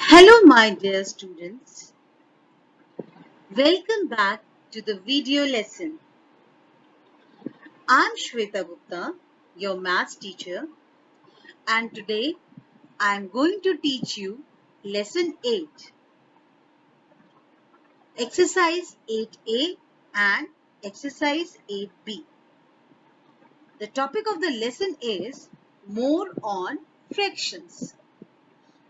Hello my dear students, welcome back to the video lesson. I'm Shweta Gupta, your maths teacher, and today I'm going to teach you lesson 8, exercise 8A and exercise 8B. The topic of the lesson is more on fractions.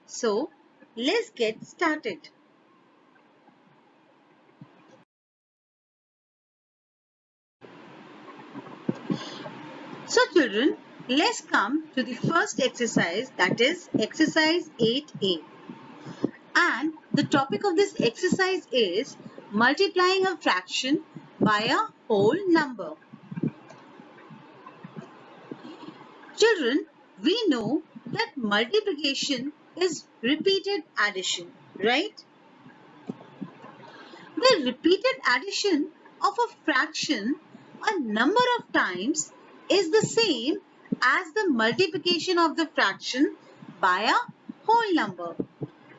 So let's get started. So children, let's come to the first exercise, that is exercise 8A. And the topic of this exercise is multiplying a fraction by a whole number. Children, we know that multiplication is repeated addition, right? The repeated addition of a fraction a number of times is the same as the multiplication of the fraction by a whole number.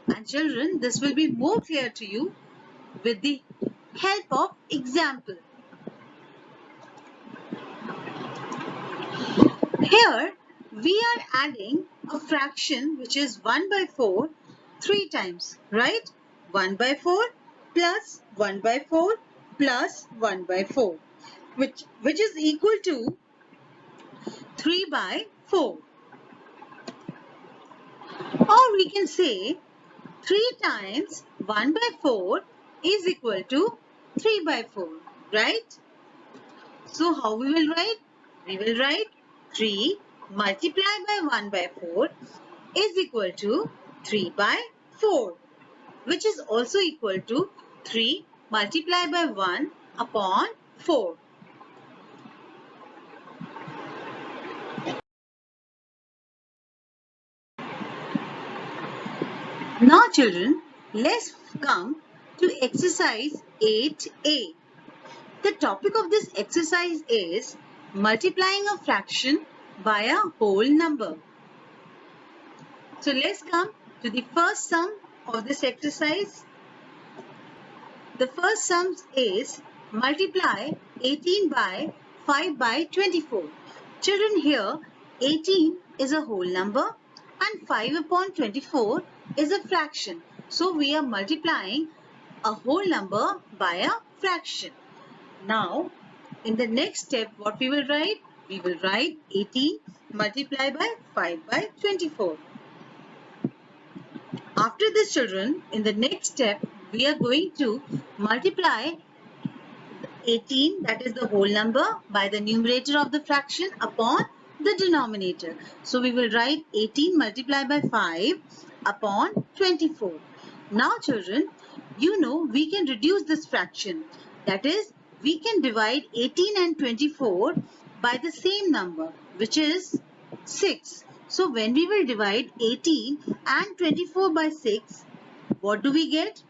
And children, this will be more clear to you with the help of example. Here we are adding a fraction which is 1 by 4 three times, right? 1 by 4 plus 1 by 4 plus 1 by 4 which is equal to 3 by 4. Or we can say 3 times 1 by 4 is equal to 3 by 4, right? So how we will write? We will write 3 multiplied by 1 by 4 is equal to 3 by 4, which is also equal to 3 multiplied by 1 upon 4. Now children, let's come to exercise 8A. The topic of this exercise is multiplying a fraction by a whole number. So let's come to the first sum of this exercise. The first sum is multiply 18 by 5 by 24. Children, here 18 is a whole number and 5 upon 24 is a fraction. So we are multiplying a whole number by a fraction. Now in the next step, what we will write? We will write 18 multiplied by 5 by 24. After this children, in the next step, we are going to multiply 18, that is the whole number, by the numerator of the fraction upon the denominator. So we will write 18 multiplied by 5 upon 24. Now children, you know we can reduce this fraction. That is, we can divide 18 and 24 by the same number, which is 6. So when we will divide 18 and 24 by 6, what do we get?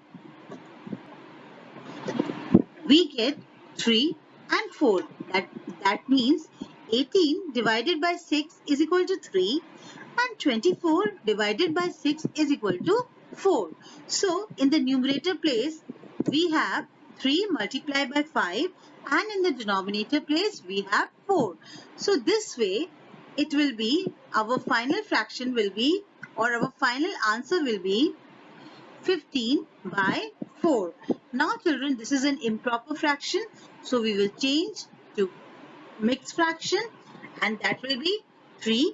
We get 3 and 4. That means 18 divided by 6 is equal to 3 and 24 divided by 6 is equal to 4. So in the numerator place, we have 3 multiplied by 5 and in the denominator place, we have 4. So this way, it will be, our final fraction will be, or our final answer will be 15 by 4. Now children, this is an improper fraction. So we will change to mixed fraction and that will be 3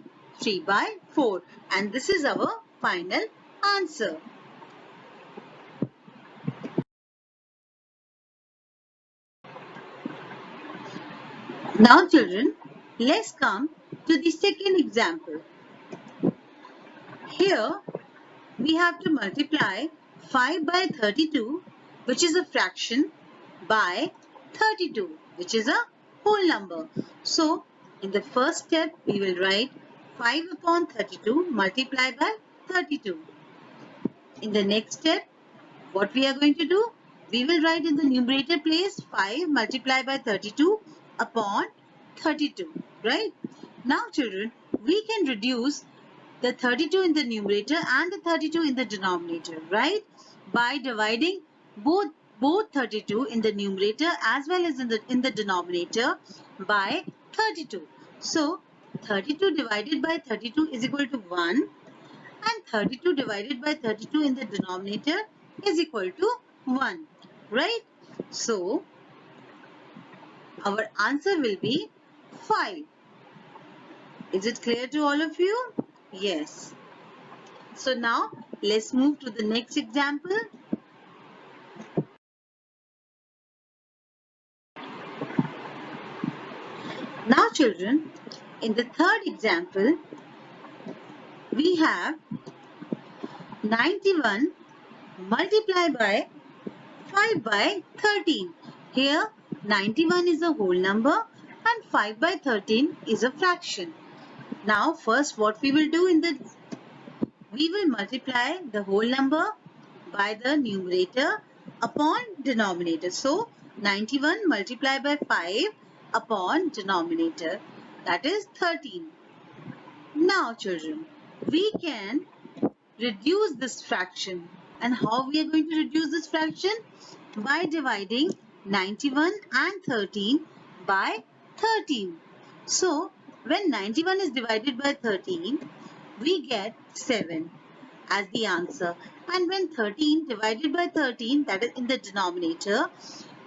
by 4. And this is our final answer. Now children, let's come to the second example. Here we have to multiply 5 by 32, which is a fraction, by 32, which is a whole number. So in the first step, we will write 5 upon 32 multiplied by 32. In the next step, what we are going to do? We will write in the numerator place 5 multiplied by 32 upon 32, right? Now children, we can reduce the 32 in the numerator and the 32 in the denominator, right? By dividing both 32 in the numerator as well as in the denominator by 32. So 32 divided by 32 is equal to 1, and 32 divided by 32 in the denominator is equal to 1, right? So our answer will be 5. Is it clear to all of you? Yes. So now let's move to the next example. Now children, in the third example, we have 91 multiplied by 5 by 13. Here 91 is a whole number and 5 by 13 is a fraction. Now first what we will do we will multiply the whole number by the numerator upon denominator. So 91 multiplied by 5 upon denominator, that is 13. Now children, we can reduce this fraction. And how we are going to reduce this fraction? By dividing 91 and 13 by 13. So when 91 is divided by 13, we get 7 as the answer. And when 13 divided by 13, that is in the denominator,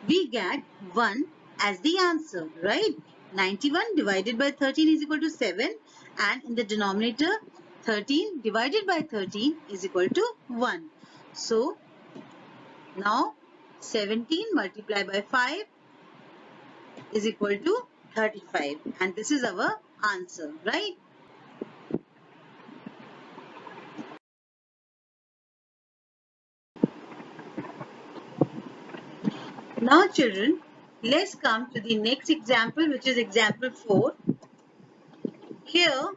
we get 1 as the answer, right? 91 divided by 13 is equal to 7, and in the denominator 13 divided by 13 is equal to 1. So now 17 multiplied by 5 is equal to 35, and this is our answer, right? Now children, let's come to the next example, which is example 4. Here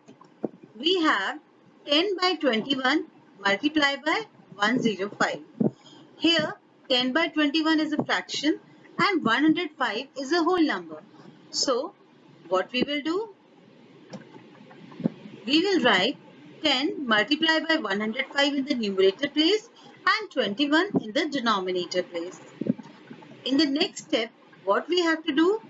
we have 10 by 21 multiplied by 105. Here 10 by 21 is a fraction and 105 is a whole number. So what we will do? We will write 10 multiplied by 105 in the numerator place and 21 in the denominator place. In the next step, what we have to do?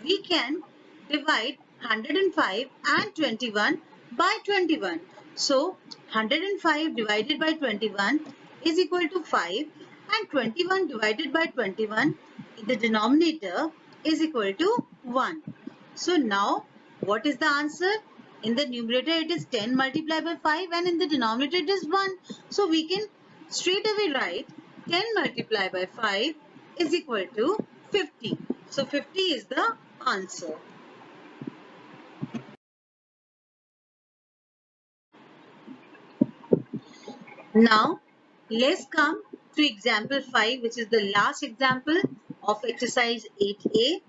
We can divide 105 and 21 by 21. So 105 divided by 21 is equal to 5, and 21 divided by 21 in the denominator is equal to 1. So now what is the answer? In the numerator it is 10 multiplied by 5, and in the denominator it is 1. So we can straight away write 10 multiplied by 5 is equal to 50. So 50 is the answer. Now let's come to example 5, which is the last example of exercise 8a.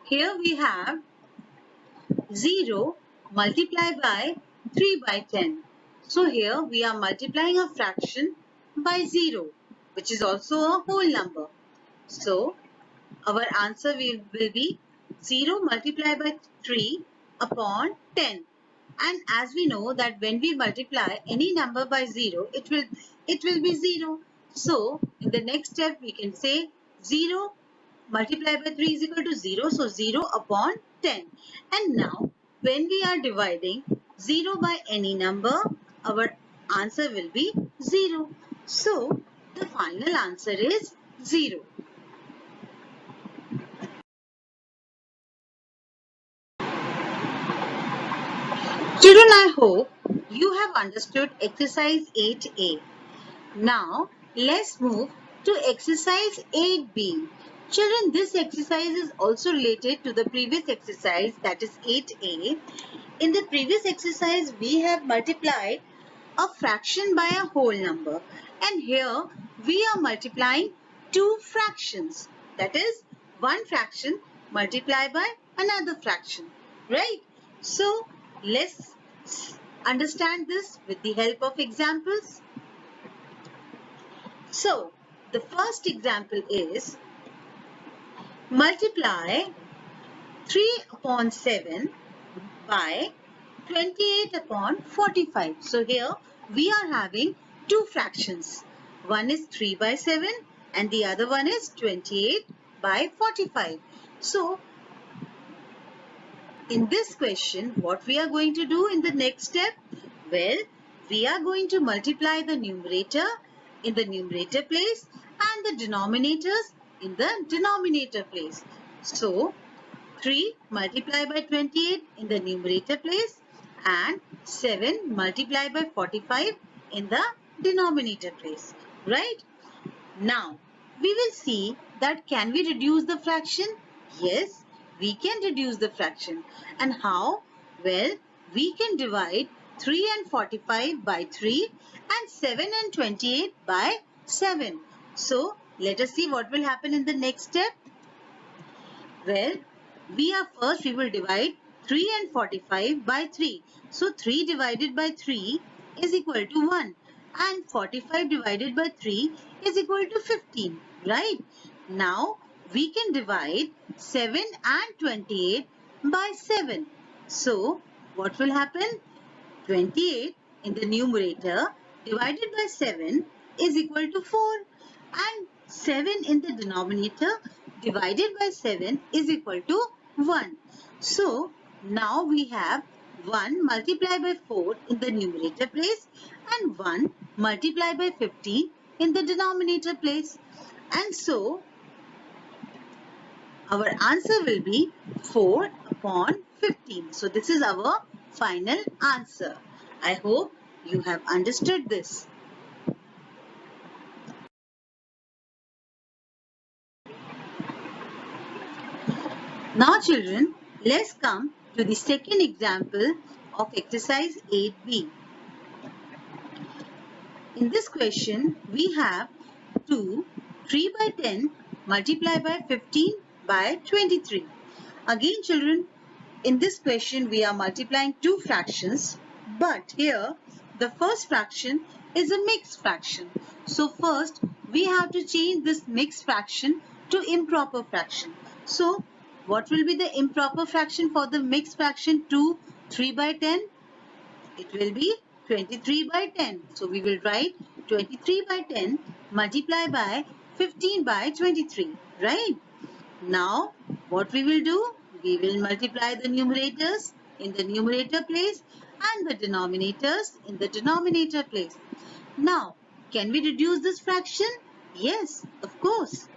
Here we have 0 multiplied by 3 by 10. So here we are multiplying a fraction by 0, which is also a whole number. So our answer will be 0 multiplied by 3 upon 10. And as we know that when we multiply any number by 0, it will be 0. So in the next step we can say 0 multiplied by 3 is equal to 0. So 0 upon 10. And now when we are dividing 0 by any number, our answer will be 0. So the final answer is 0. Children, I hope you have understood exercise 8a. Now, let's move to exercise 8b. Children, this exercise is also related to the previous exercise, that is 8a. In the previous exercise, we have multiplied a fraction by a whole number. And here, we are multiplying two fractions. That is, one fraction multiplied by another fraction. Right? So, let's understand this with the help of examples. So, the first example is multiply 3 upon 7 by 28 upon 45. So here we are having two fractions. One is 3 by 7 and the other one is 28 by 45. So in this question, what we are going to do in the next step? Well, we are going to multiply the numerator in the numerator place and the denominators in the denominator place. So, 3 multiplied by 28 in the numerator place and 7 multiplied by 45 in the denominator place. Right? Now, we will see that can we reduce the fraction? Yes, we can reduce the fraction. And how? Well, we can divide 3 and 45 by 3 and 7 and 28 by 7. So, let us see what will happen in the next step. Well, we will divide 3 and 45 by 3. So 3 divided by 3 is equal to 1 and 45 divided by 3 is equal to 15, right? Now we can divide 7 and 28 by 7. So what will happen? 28 in the numerator divided by 7 is equal to 4 and 7 in the denominator divided by 7 is equal to 1. So now we have 1 multiplied by 4 in the numerator place and 1 multiplied by 15 in the denominator place. And so our answer will be 4 upon 15. So this is our final answer. I hope you have understood this. Now children, let's come to the second example of exercise 8b. In this question, we have 2 3 by 10 multiplied by 15 by 23. Again children, in this question we are multiplying two fractions, but here the first fraction is a mixed fraction. So first we have to change this mixed fraction to improper fraction. So what will be the improper fraction for the mixed fraction 2 3 by 10? It will be 23 by 10. So we will write 23 by 10 multiplied by 15 by 23, right? Now what we will do? We will multiply the numerators in the numerator place and the denominators in the denominator place. Now, can we reduce this fraction? Yes, of course.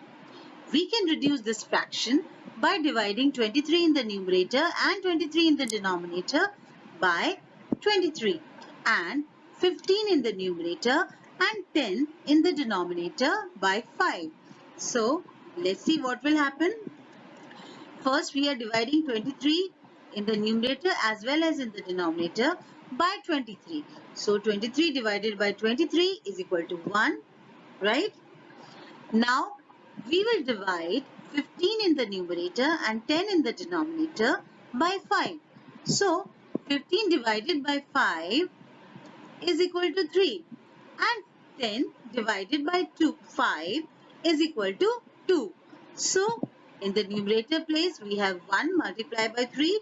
We can reduce this fraction by dividing 23 in the numerator and 23 in the denominator by 23 and 15 in the numerator and 10 in the denominator by 5. So, let's see what will happen. First, we are dividing 23 in the numerator as well as in the denominator by 23. So, 23 divided by 23 is equal to 1, right? Now, we will divide 15 in the numerator and 10 in the denominator by 5. So, 15 divided by 5 is equal to 3 and 10 divided by 5 is equal to 2. So, in the numerator place we have 1 multiplied by 3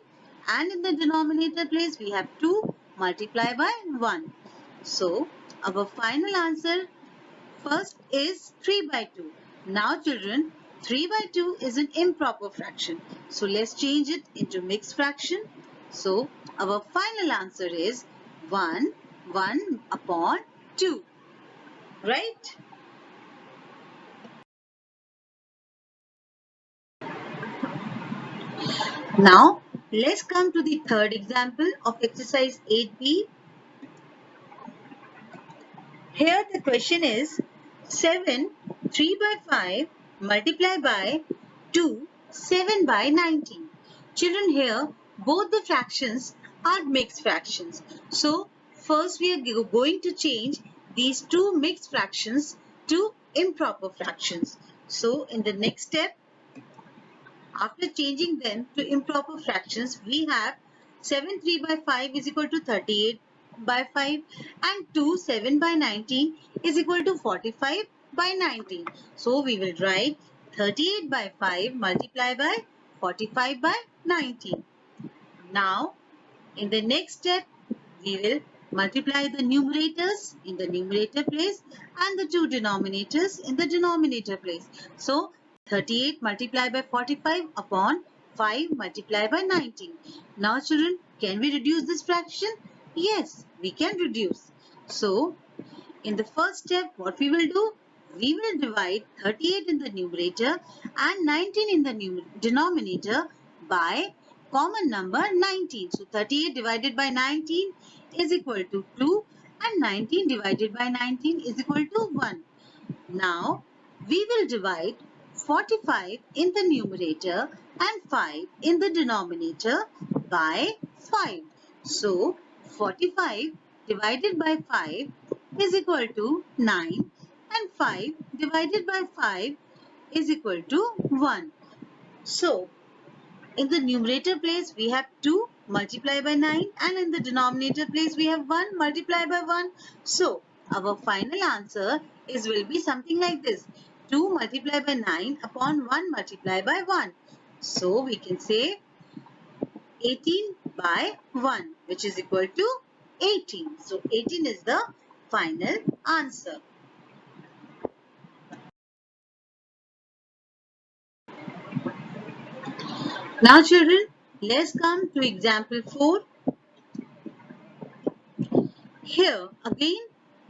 and in the denominator place we have 2 multiplied by 1. So, our final answer first is 3 by 2. Now children, 3 by 2 is an improper fraction. So, let's change it into mixed fraction. So, our final answer is 1 upon 2. Right? Now, let's come to the third example of exercise 8b. Here the question is 7 3 by 5 multiplied by 2 7 by 19. Children, here both the fractions are mixed fractions. So, first we are going to change these two mixed fractions to improper fractions. So, in the next step, after changing them to improper fractions, we have 7 3 by 5 is equal to 38 by 5 and 2 7 by 19 is equal to 45 by 19. So we will write 38 by 5 multiplied by 45 by 19. Now In the next step, we will multiply the numerators in the numerator place and the two denominators in the denominator place. So, 38 multiplied by 45 upon 5 multiplied by 19. Now, children, can we reduce this fraction? Yes, we can reduce. So, in the first step, what we will do? We will divide 38 in the numerator and 19 in the denominator by common number 19. So 38 divided by 19 is equal to 2 and 19 divided by 19 is equal to 1. Now we will divide 45 in the numerator and 5 in the denominator by 5. So 45 divided by 5 is equal to 9 and 5 divided by 5 is equal to 1. So in the numerator place we have 2 multiplied by 9 and in the denominator place we have 1 multiplied by 1. So our final answer will be something like this. 2 multiplied by 9 upon 1 multiplied by 1. So we can say 18 by 1 which is equal to 18. So 18 is the final answer. Now children, let's come to example 4. Here again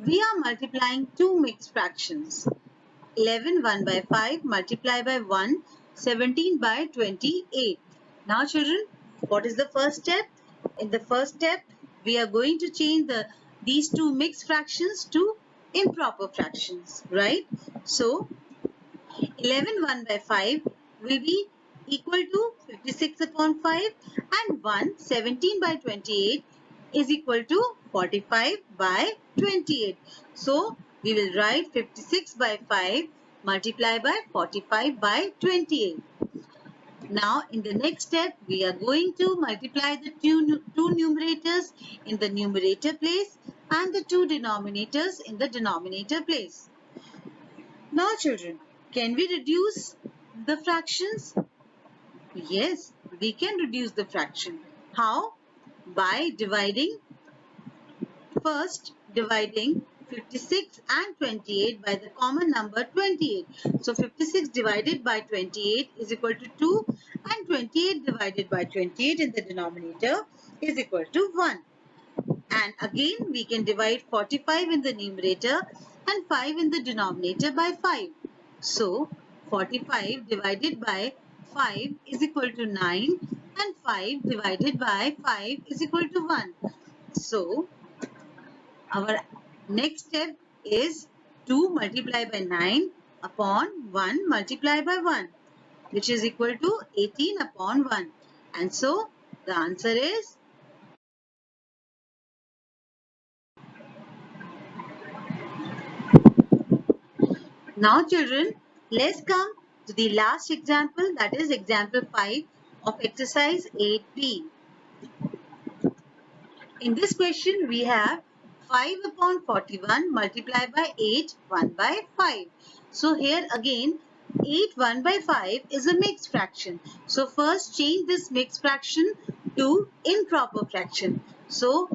we are multiplying two mixed fractions. 11 1 by 5 multiplied by 1 17 by 28. Now children, what is the first step? In the first step we are going to change these two mixed fractions to improper fractions, right? So 11 1 by 5 will be equal to 56 upon 5 and 1 17 by 28 is equal to 45 by 28. So we will write 56 by 5 multiplied by 45 by 28. Now in the next step we are going to multiply the two numerators in the numerator place and the two denominators in the denominator place. Now children, can we reduce the fractions? Yes, we can reduce the fraction. How? By dividing 56 and 28 by the common number 28. So 56 divided by 28 is equal to 2 and 28 divided by 28 in the denominator is equal to 1. And again we can divide 45 in the numerator and 5 in the denominator by 5. So 45 divided by 5 is equal to 9 and 5 divided by 5 is equal to 1. So our next step is 2 multiplied by 9 upon 1 multiplied by 1 which is equal to 18 upon 1. And so the answer is now children, let's come to the last example, that is example 5 of exercise 8b. In this question we have 5 upon 41 multiplied by 8 1 by 5. So here again 8 1 by 5 is a mixed fraction. So first change this mixed fraction to improper fraction. So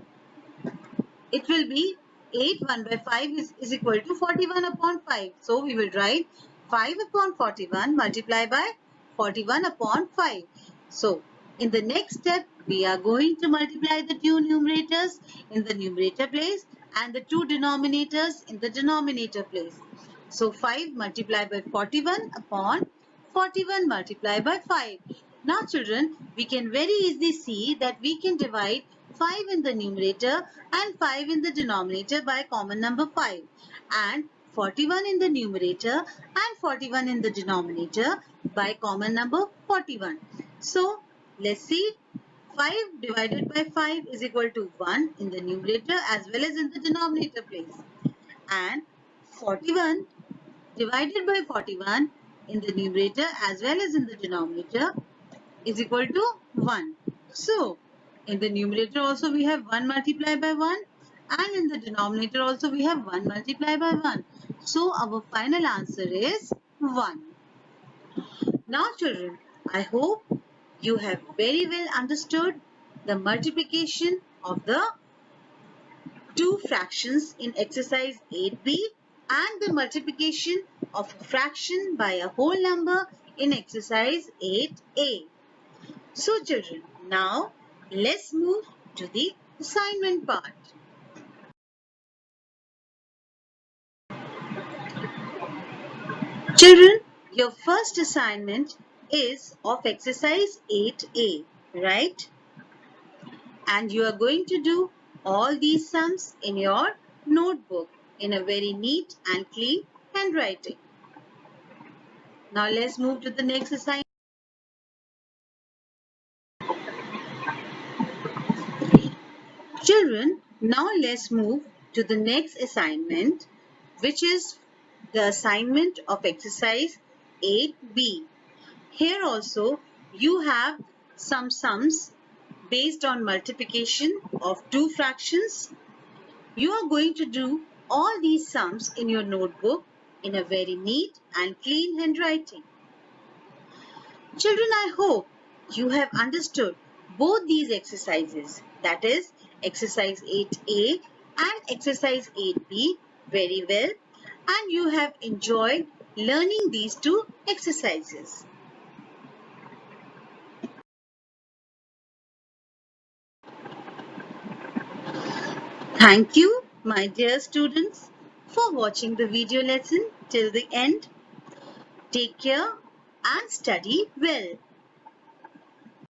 it will be 8 1 by 5 is equal to 41 upon 5. So we will write 5 upon 41 multiplied by 41 upon 5. So in the next step we are going to multiply the two numerators in the numerator place and the two denominators in the denominator place. So 5 multiplied by 41 upon 41 multiplied by 5. Now children, we can very easily see that we can divide 5 in the numerator and 5 in the denominator by common number 5 and 41 in the numerator and 41 in the denominator by common number 41. So let's see, 5 divided by 5 is equal to 1 in the numerator as well as in the denominator place, and 41 divided by 41 in the numerator as well as in the denominator is equal to 1. So in the numerator also we have 1 multiplied by 1 and in the denominator also we have 1 multiplied by 1. So our final answer is 1. Now children, I hope you have very well understood the multiplication of the two fractions in exercise 8b and the multiplication of a fraction by a whole number in exercise 8a. So children, now let's move to the assignment part. Children, your first assignment is of exercise 8a, right? And you are going to do all these sums in your notebook in a very neat and clean handwriting. Now let's move to the next assignment. Children, now let's move to the next assignment, which is the assignment of exercise 8b. Here also you have some sums based on multiplication of two fractions. You are going to do all these sums in your notebook in a very neat and clean handwriting. Children, I hope you have understood both these exercises, that is exercise 8a and exercise 8b very well, and you have enjoyed learning these two exercises. Thank you, my dear students, for watching the video lesson till the end. Take care and study well.